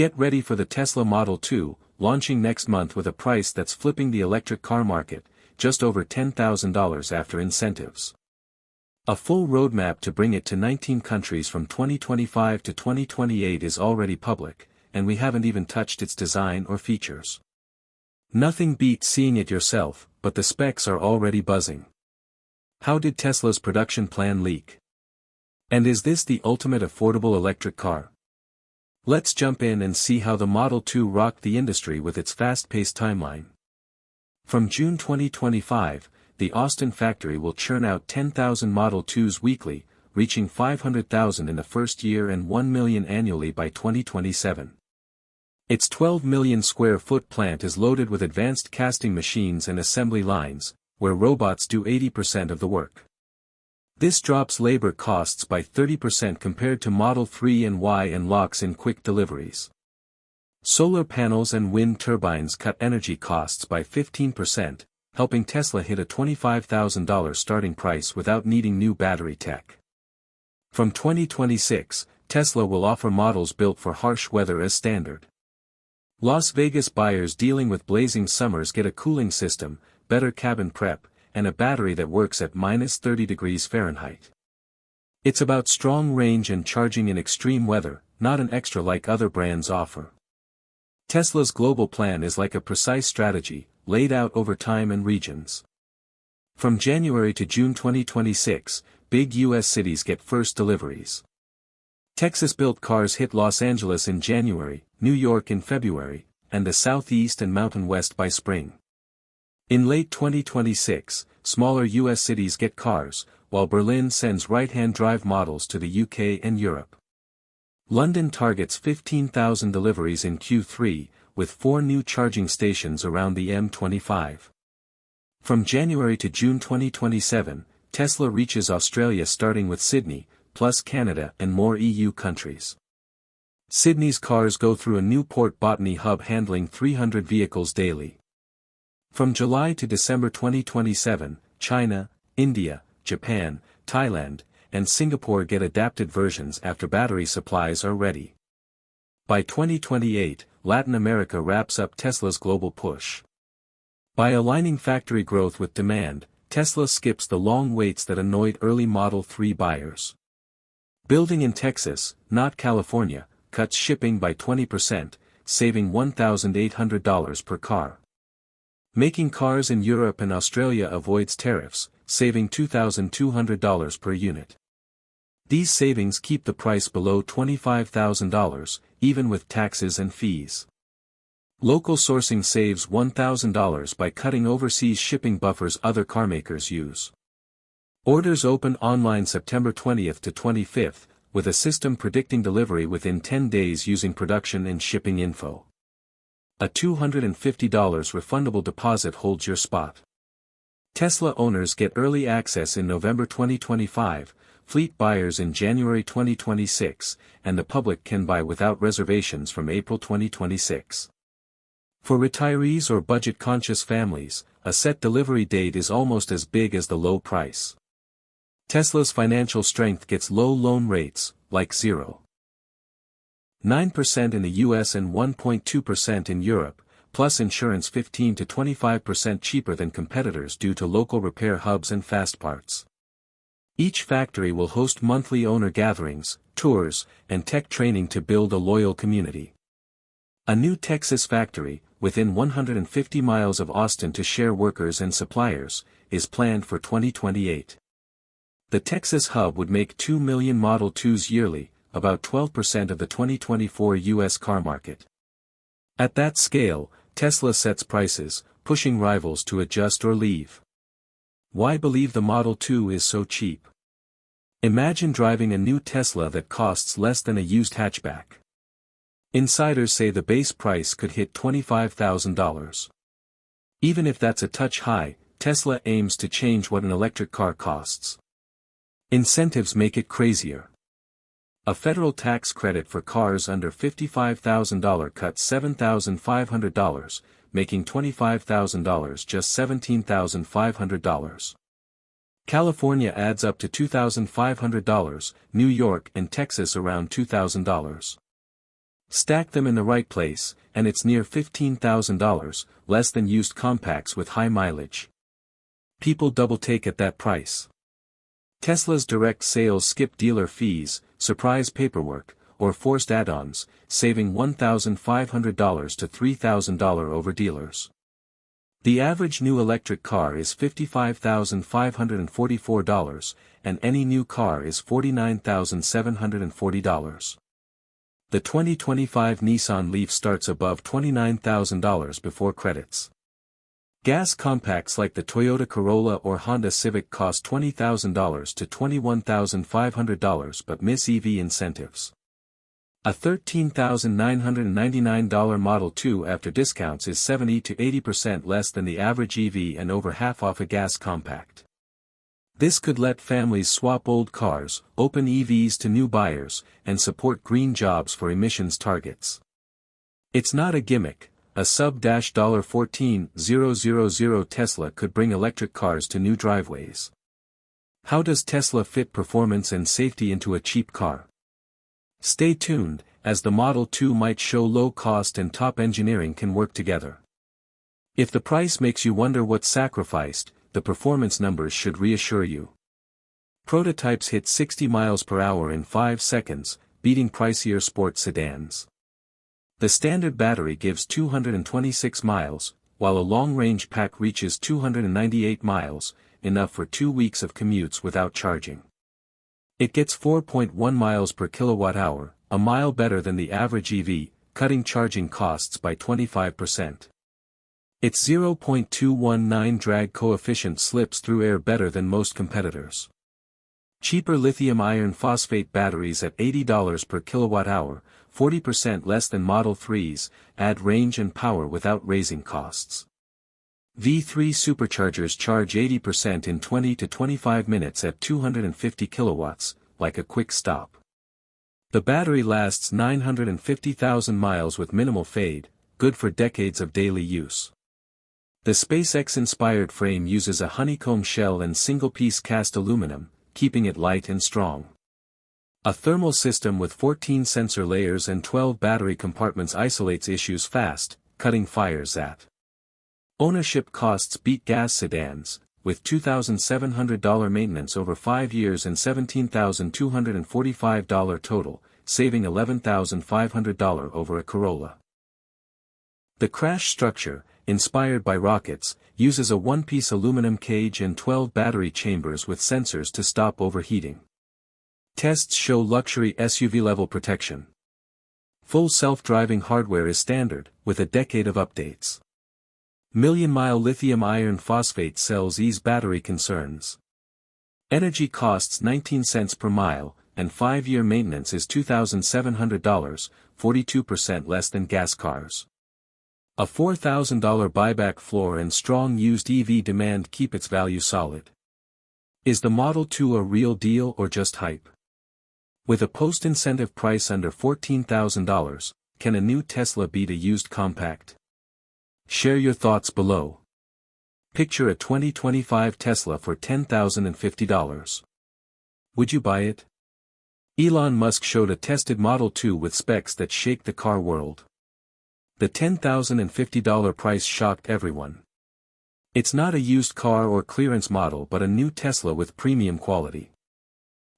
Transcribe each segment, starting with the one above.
Get ready for the Tesla Model 2, launching next month with a price that's flipping the electric car market, just over $10,000 after incentives. A full roadmap to bring it to 19 countries from 2025 to 2028 is already public, and we haven't even touched its design or features. Nothing beats seeing it yourself, but the specs are already buzzing. How did Tesla's production plan leak? And is this the ultimate affordable electric car? Let's jump in and see how the Model 2 rocked the industry with its fast-paced timeline. From June 2025, the Austin factory will churn out 10,000 Model 2s weekly, reaching 500,000 in the first year and 1 million annually by 2027. Its 12 million square foot plant is loaded with advanced casting machines and assembly lines, where robots do 80% of the work. This drops labor costs by 30% compared to Model 3 and Y and locks in quick deliveries. Solar panels and wind turbines cut energy costs by 15%, helping Tesla hit a $25,000 starting price without needing new battery tech. From 2026, Tesla will offer models built for harsh weather as standard. Las Vegas buyers dealing with blazing summers get a cooling system, better cabin prep, and a battery that works at -30 degrees Fahrenheit. It's about strong range and charging in extreme weather, not an extra like other brands offer. Tesla's global plan is like a precise strategy, laid out over time and regions. From January to June 2026, big U.S. cities get first deliveries. Texas-built cars hit Los Angeles in January, New York in February, and the Southeast and Mountain West by spring. In late 2026, smaller U.S. cities get cars, while Berlin sends right-hand drive models to the UK and Europe. London targets 15,000 deliveries in Q3, with 4 new charging stations around the M25. From January to June 2027, Tesla reaches Australia starting with Sydney, plus Canada and more EU countries. Sydney's cars go through a new Port Botany hub handling 300 vehicles daily. From July to December 2027, China, India, Japan, Thailand, and Singapore get adapted versions after battery supplies are ready. By 2028, Latin America wraps up Tesla's global push. By aligning factory growth with demand, Tesla skips the long waits that annoyed early Model 3 buyers. Building in Texas, not California, cuts shipping by 20%, saving $1,800 per car. Making cars in Europe and Australia avoids tariffs, saving $2,200 per unit. These savings keep the price below $25,000, even with taxes and fees. Local sourcing saves $1,000 by cutting overseas shipping buffers other carmakers use. Orders open online September 20th to 25th, with a system predicting delivery within 10 days using production and shipping info. A $250 refundable deposit holds your spot. Tesla owners get early access in November 2025, fleet buyers in January 2026, and the public can buy without reservations from April 2026. For retirees or budget-conscious families, a set delivery date is almost as big as the low price. Tesla's financial strength gets low loan rates, like 0.9% in the US and 1.2% in Europe, plus insurance 15 to 25% cheaper than competitors due to local repair hubs and fast parts. Each factory will host monthly owner gatherings, tours, and tech training to build a loyal community. A new Texas factory, within 150 miles of Austin to share workers and suppliers, is planned for 2028. The Texas hub would make 2 million Model 2s yearly, about 12% of the 2024 U.S. car market. At that scale, Tesla sets prices, pushing rivals to adjust or leave. Why believe the Model 2 is so cheap? Imagine driving a new Tesla that costs less than a used hatchback. Insiders say the base price could hit $25,000. Even if that's a touch high, Tesla aims to change what an electric car costs. Incentives make it crazier. A federal tax credit for cars under $55,000 cuts $7,500, making $25,000 just $17,500. California adds up to $2,500, New York and Texas around $2,000. Stack them in the right place, and it's near $15,000, less than used compacts with high mileage. People double-take at that price. Tesla's direct sales skip dealer fees, surprise paperwork, or forced add-ons, saving $1,500 to $3,000 over dealers. The average new electric car is $55,544, and any new car is $49,740. The 2025 Nissan Leaf starts above $29,000 before credits. Gas compacts like the Toyota Corolla or Honda Civic cost $20,000 to $21,500 but miss EV incentives. A $13,999 Model 2 after discounts is 70 to 80% less than the average EV and over half off a gas compact. This could let families swap old cars, open EVs to new buyers, and support green jobs for emissions targets. It's not a gimmick. A sub-$14,000 Tesla could bring electric cars to new driveways. How does Tesla fit performance and safety into a cheap car? Stay tuned, as the Model 2 might show low cost and top engineering can work together. If the price makes you wonder what's sacrificed, the performance numbers should reassure you. Prototypes hit 60 miles per hour in 5 seconds, beating pricier sports sedans. The standard battery gives 226 miles, while a long-range pack reaches 298 miles, enough for 2 weeks of commutes without charging. It gets 4.1 miles per kilowatt-hour, a mile better than the average EV, cutting charging costs by 25%. Its 0.219 drag coefficient slips through air better than most competitors. Cheaper lithium iron phosphate batteries at $80 per kilowatt-hour, 40% less than Model 3s, add range and power without raising costs. V3 superchargers charge 80% in 20 to 25 minutes at 250 kilowatts, like a quick stop. The battery lasts 950,000 miles with minimal fade, good for decades of daily use. The SpaceX-inspired frame uses a honeycomb shell and single-piece cast aluminum, keeping it light and strong. A thermal system with 14 sensor layers and 12 battery compartments isolates issues fast, cutting fires at. Ownership costs beat gas sedans, with $2,700 maintenance over 5 years and $17,245 total, saving $11,500 over a Corolla. The crash structure, inspired by rockets, uses a one-piece aluminum cage and 12 battery chambers with sensors to stop overheating. Tests show luxury SUV-level protection. Full self-driving hardware is standard, with a decade of updates. Million-mile lithium iron phosphate cells ease battery concerns. Energy costs 19 cents per mile, and 5-year maintenance is $2,700, 42% less than gas cars. A $4,000 buyback floor and strong used EV demand keep its value solid. Is the Model 2 a real deal or just hype? With a post-incentive price under $14,000, can a new Tesla beat a used compact? Share your thoughts below. Picture a 2025 Tesla for $10,050. Would you buy it? Elon Musk showed a tested Model 2 with specs that shake the car world. The $10,050 price shocked everyone. It's not a used car or clearance model but a new Tesla with premium quality.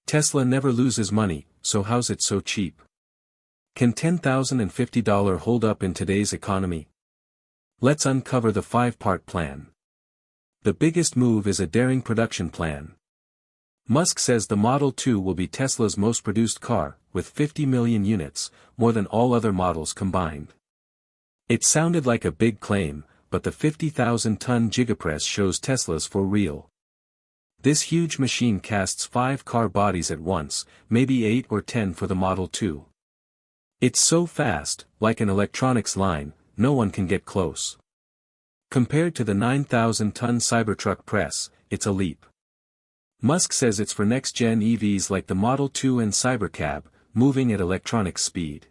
Tesla never loses money, so how's it so cheap? Can $10,050 hold up in today's economy? Let's uncover the 5-part plan. The biggest move is a daring production plan. Musk says the Model 2 will be Tesla's most produced car, with 50 million units, more than all other models combined. It sounded like a big claim, but the 50,000-ton Gigapress shows Tesla's for real. This huge machine casts 5 car bodies at once, maybe 8 or 10 for the Model 2. It's so fast, like an electronics line, no one can get close. Compared to the 9,000-ton Cybertruck press, it's a leap. Musk says it's for next-gen EVs like the Model 2 and Cybercab, moving at electronic speed.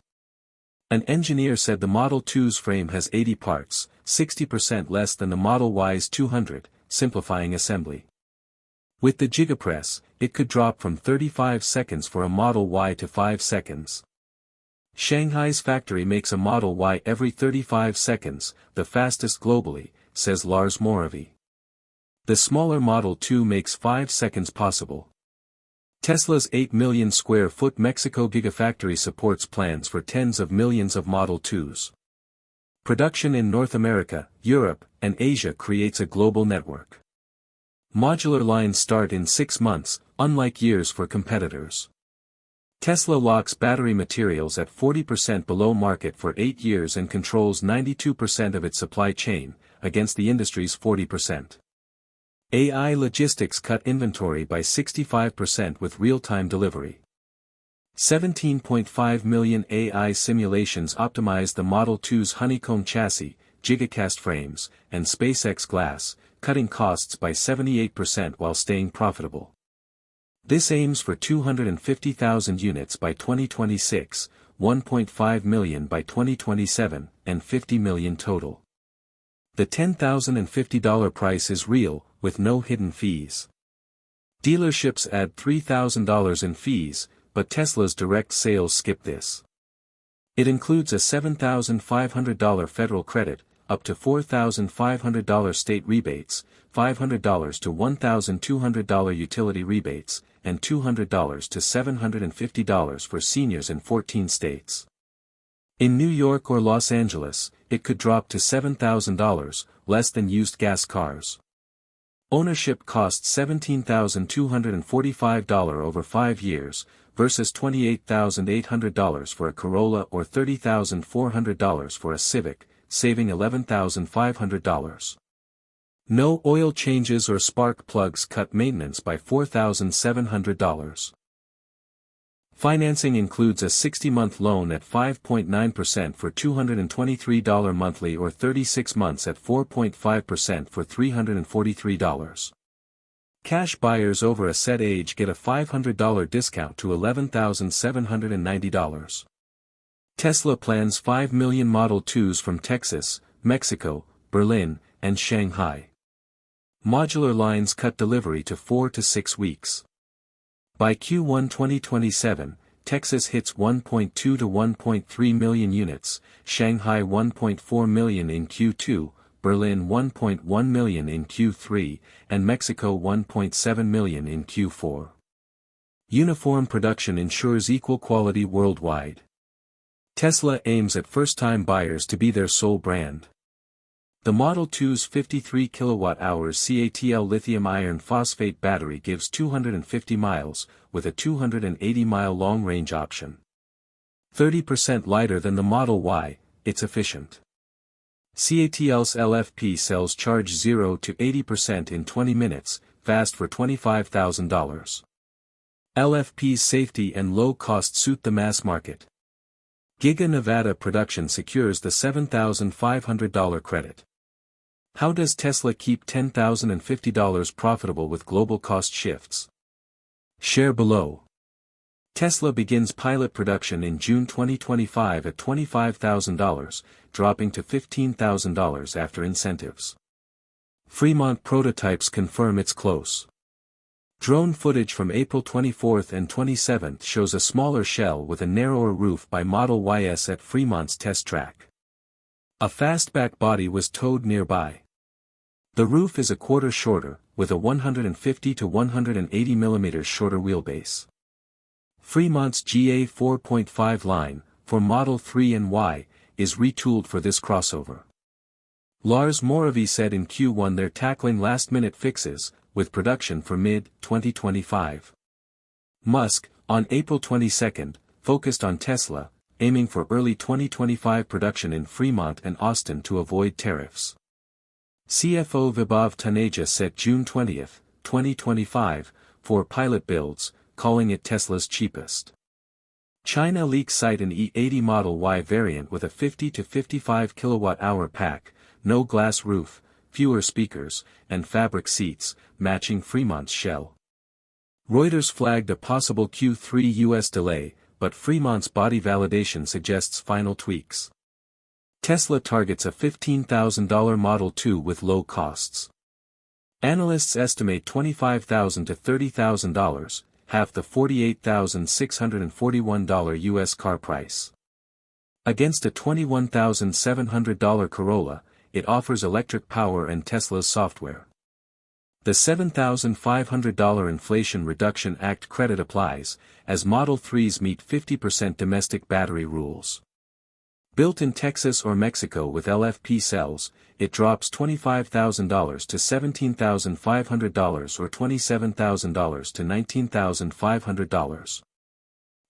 An engineer said the Model 2's frame has 80 parts, 60% less than the Model Y's 200, simplifying assembly. With the Gigapress, it could drop from 35 seconds for a Model Y to 5 seconds. Shanghai's factory makes a Model Y every 35 seconds, the fastest globally, says Lars Moravy. The smaller Model 2 makes 5 seconds possible. Tesla's 8 million square foot Mexico Gigafactory supports plans for tens of millions of Model 2s. Production in North America, Europe, and Asia creates a global network. Modular lines start in 6 months, unlike years for competitors. Tesla locks battery materials at 40% below market for 8 years and controls 92% of its supply chain, against the industry's 40%. AI logistics cut inventory by 65% with real-time delivery. 17.5 million AI simulations optimize the Model 2's honeycomb chassis, gigacast frames, and SpaceX glass, cutting costs by 78% while staying profitable. This aims for 250,000 units by 2026, 1.5 million by 2027, and 50 million total. The $10,050 price is real, with no hidden fees. Dealerships add $3,000 in fees, but Tesla's direct sales skip this. It includes a $7,500 federal credit, up to $4,500 state rebates, $500 to $1,200 utility rebates, and $200 to $750 for seniors in 14 states. In New York or Los Angeles, it could drop to $7,000, less than used gas cars. Ownership costs $17,245 over 5 years, versus $28,800 for a Corolla or $30,400 for a Civic, saving $11,500. No oil changes or spark plugs cut maintenance by $4,700. Financing includes a 60-month loan at 5.9% for $223 monthly or 36 months at 4.5% for $343. Cash buyers over a set age get a $500 discount to $11,790. Tesla plans 5 million Model 2s from Texas, Mexico, Berlin, and Shanghai. Modular lines cut delivery to 4 to 6 weeks. By Q1 2027, Texas hits 1.2 to 1.3 million units, Shanghai 1.4 million in Q2, Berlin 1.1 million in Q3, and Mexico 1.7 million in Q4. Uniform production ensures equal quality worldwide. Tesla aims at first-time buyers to be their sole brand. The Model 2's 53 kWh CATL lithium iron phosphate battery gives 250 miles, with a 280-mile long-range option. 30% lighter than the Model Y, it's efficient. CATL's LFP cells charge 0 to 80% in 20 minutes, fast for $25,000. LFP's safety and low cost suit the mass market. Giga Nevada production secures the $7,500 credit. How does Tesla keep $10,050 profitable with global cost shifts? Share below. Tesla begins pilot production in June 2025 at $25,000, dropping to $15,000 after incentives. Fremont prototypes confirm it's close. Drone footage from April 24 and 27 shows a smaller shell with a narrower roof by Model YS at Fremont's test track. A fastback body was towed nearby. The roof is a quarter shorter, with a 150 to 180 mm shorter wheelbase. Fremont's GA 4.5 line, for Model 3 and Y, is retooled for this crossover. Lars Moravy said in Q1 they're tackling last-minute fixes, with production for mid-2025. Musk, on April 22, focused on Tesla, aiming for early 2025 production in Fremont and Austin to avoid tariffs. CFO Vibhav Taneja set June 20, 2025, for pilot builds, calling it Tesla's cheapest. China leaks cite an E80 Model Y variant with a 50 to 55 kWh pack, no glass roof, fewer speakers, and fabric seats, matching Fremont's shell. Reuters flagged a possible Q3 US delay, but Fremont's body validation suggests final tweaks. Tesla targets a $15,000 Model 2 with low costs. Analysts estimate $25,000 to $30,000, half the $48,641 US car price. Against a $21,700 Corolla, it offers electric power and Tesla's software. The $7,500 Inflation Reduction Act credit applies, as Model 3s meet 50% domestic battery rules. Built in Texas or Mexico with LFP cells, it drops $25,000 to $17,500 or $27,000 to $19,500.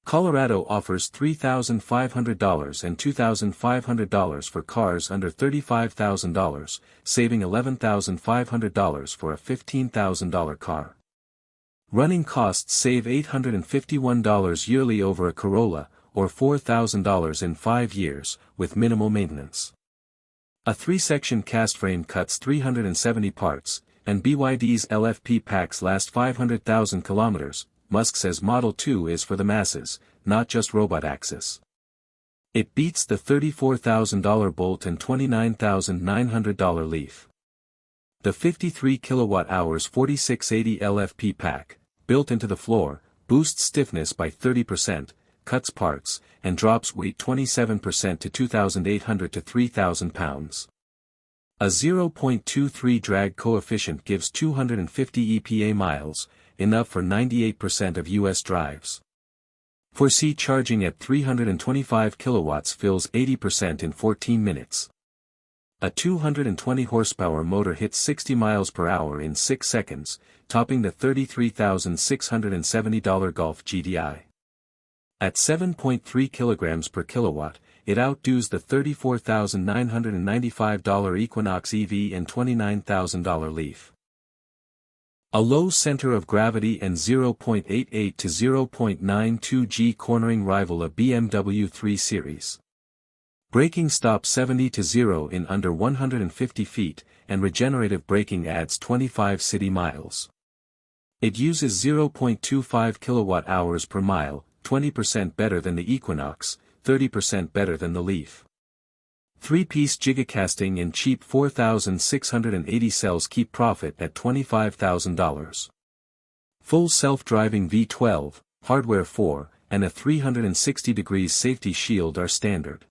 Colorado offers $3,500 and $2,500 for cars under $35,000, saving $11,500 for a $15,000 car. Running costs save $851 yearly over a Corolla, or $4,000 in 5 years, with minimal maintenance. A 3-section cast frame cuts 370 parts, and BYD's LFP packs last 500,000 kilometers. Musk says Model 2 is for the masses, not just robot access. It beats the $34,000 Bolt and $29,900 Leaf. The 53 kWh 4680 LFP pack, built into the floor, boosts stiffness by 30%, cuts parts, and drops weight 27% to 2,800 to 3,000 pounds. A 0.23 drag coefficient gives 250 EPA miles, enough for 98% of U.S. drives. 4C charging at 325 kilowatts fills 80% in 14 minutes. A 220 horsepower motor hits 60 miles per hour in 6 seconds, topping the $33,670 Golf GTI. At 7.3 kilograms per kilowatt, it outdoes the $34,995 Equinox EV and $29,000 Leaf. A low center of gravity and 0.88 to 0.92 G cornering rival a BMW 3 Series. Braking stops 70 to 0 in under 150 feet, and regenerative braking adds 25 city miles. It uses 0.25 kilowatt-hours per mile, 20% better than the Equinox, 30% better than the Leaf. 3-piece gigacasting in cheap 4,680 cells keep profit at $25,000. Full self-driving V12, hardware 4, and a 360° safety shield are standard.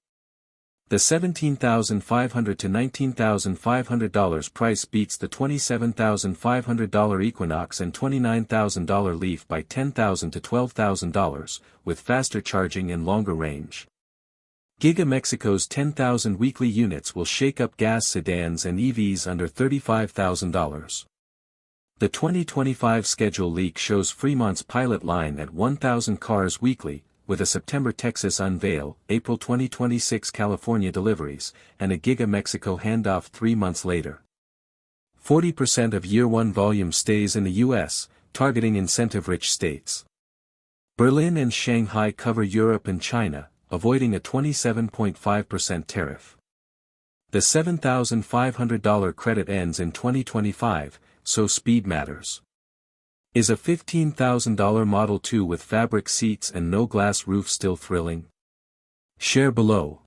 The $17,500 to $19,500 price beats the $27,500 Equinox and $29,000 Leaf by $10,000 to $12,000, with faster charging and longer range. Giga Mexico's 10,000 weekly units will shake up gas sedans and EVs under $35,000. The 2025 schedule leak shows Fremont's pilot line at 1,000 cars weekly, with a September Texas unveil, April 2026 California deliveries, and a Giga Mexico handoff 3 months later. 40% of Year 1 volume stays in the U.S., targeting incentive-rich states. Berlin and Shanghai cover Europe and China, avoiding a 27.5% tariff. The $7,500 credit ends in 2025, so speed matters. Is a $15,000 Model 2 with fabric seats and no glass roof still thrilling? Share below.